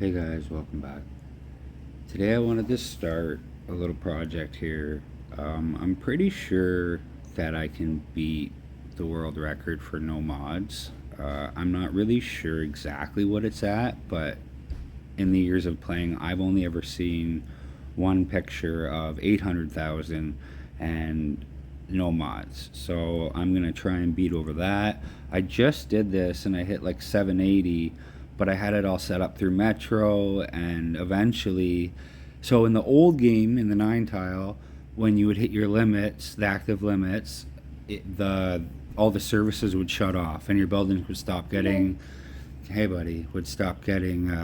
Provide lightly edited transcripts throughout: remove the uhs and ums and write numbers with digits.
Hey guys, welcome back. Today I wanted to start a little project here. I'm pretty sure that I can beat the world record for no mods. I'm not really sure exactly what it's at, but in the years of playing, I've only ever seen one picture of 800,000 and no mods. So I'm going to try and beat over that. I just did this and I hit like 780, but I had it all set up through Metro and eventually. So in the old game, in the 9 tile, when you would hit your limits, the active limits, the all the services would shut off and your buildings would stop getting, hey buddy, would stop getting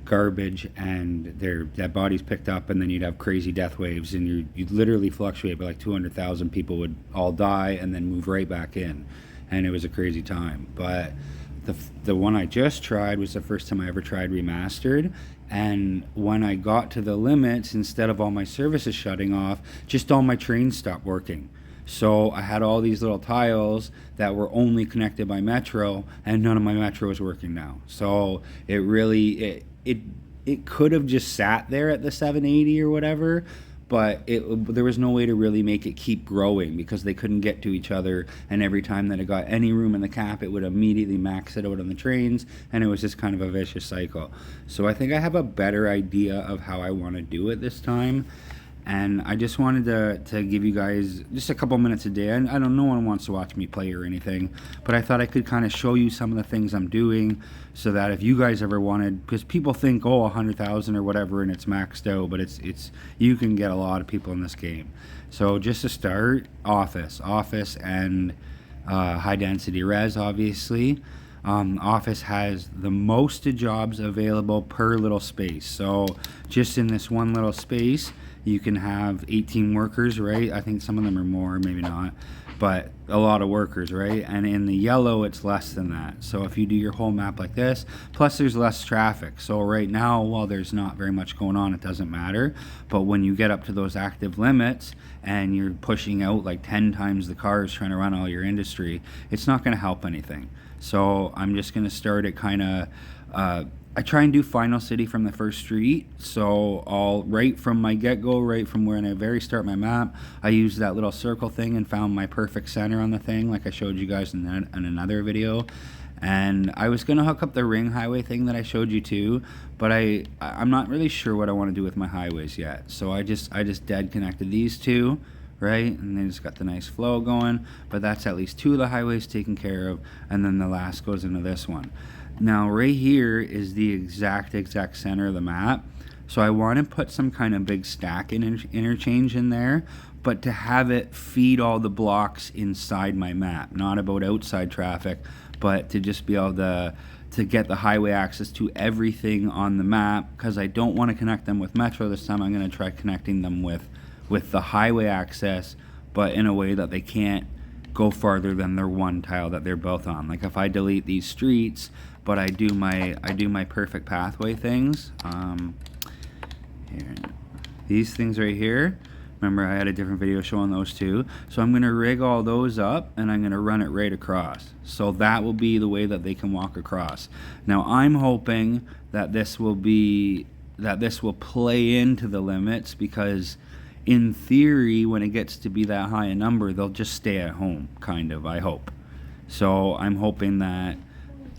garbage, and their dead bodies picked up, and then you'd have crazy death waves, and you'd literally fluctuate, but like 200,000 people would all die and then move right back in, and it was a crazy time. But the one I just tried was the first time I ever tried remastered, and when I got to the limits, instead of all my services shutting off, just all my trains stopped working. So I had all these little tiles that were only connected by Metro, and none of my Metro was working now. So it really it could have just sat there at the 780 or whatever, but there was no way to really make it keep growing because they couldn't get to each other, and every time that it got any room in the cap, it would immediately max it out on the trains, and it was just kind of a vicious cycle. So I think I have a better idea of how I want to do it this time. And I just wanted to give you guys just a couple minutes a day. I don't, no one wants to watch me play or anything, but I thought I could kind of show you some of the things I'm doing, so that if you guys ever wanted, because people think, oh, 100,000 or whatever and it's maxed out, but it's you can get a lot of people in this game. So just to start, office and high density res, obviously. Office has the most jobs available per little space. So just in this one little space, you can have 18 workers, right? I think some of them are more, maybe not, but a lot of workers, right? And in the yellow, it's less than that. So if you do your whole map like this, plus there's less traffic. So right now, while there's not very much going on, it doesn't matter. But when you get up to those active limits and you're pushing out like 10 times the cars trying to run all your industry, it's not going to help anything. So I'm just going to start it kind of, I try and do Final City from the first street, so I'll, right from my get-go, right from when I very start my map, I used that little circle thing and found my perfect center on the thing, like I showed you guys in another video. And I was going to hook up the ring highway thing that I showed you too, but I'm not really sure what I want to do with my highways yet. So I just dead connected these two, right? And they just got the nice flow going, but that's at least 2 of the highways taken care of, and then the last goes into this one. Now right here is the exact center of the map, so I want to put some kind of big stack interchange in there, but to have it feed all the blocks inside my map, not about outside traffic, but to just be able to get the highway access to everything on the map, because I don't want to connect them with Metro this time. I'm going to try connecting them with the highway access, but in a way that they can't go farther than their one tile that they're both on. Like if I delete these streets, but I do my perfect pathway things. Here, these things right here. Remember, I had a different video showing those too. So I'm gonna rig all those up and I'm gonna run it right across. So that will be the way that they can walk across. Now I'm hoping that this will play into the limits, because in theory, when it gets to be that high a number, they'll just stay at home, kind of, I hope. So I'm hoping that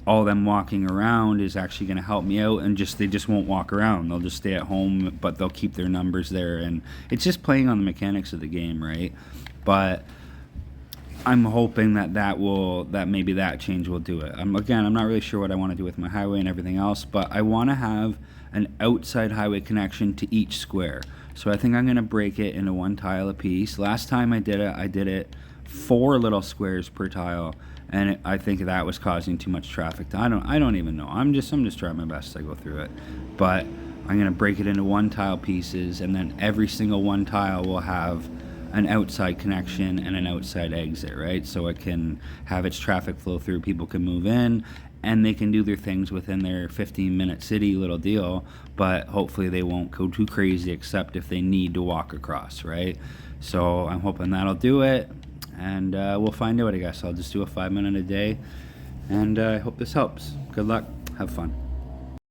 all them walking around is actually going to help me out, and they just won't walk around. They'll just stay at home, but they'll keep their numbers there, and it's just playing on the mechanics of the game, right? But I'm hoping that maybe that change will do it. I'm not really sure what I want to do with my highway and everything else, but I want to have an outside highway connection to each square. So I think I'm going to break it into 1 tile a piece. Last time I did it 4 little squares per tile, and I think that was causing too much traffic. I don't even know. I'm just trying my best to go through it. But I'm going to break it into 1 tile pieces, and then every single 1 tile will have an outside connection and an outside exit, right? So it can have its traffic flow through, people can move in, and they can do their things within their 15-minute city little deal, but hopefully they won't go too crazy except if they need to walk across, right? So I'm hoping that'll do it, and we'll find out, I guess. I'll just do a 5-minute a day, and I hope this helps. Good luck. Have fun.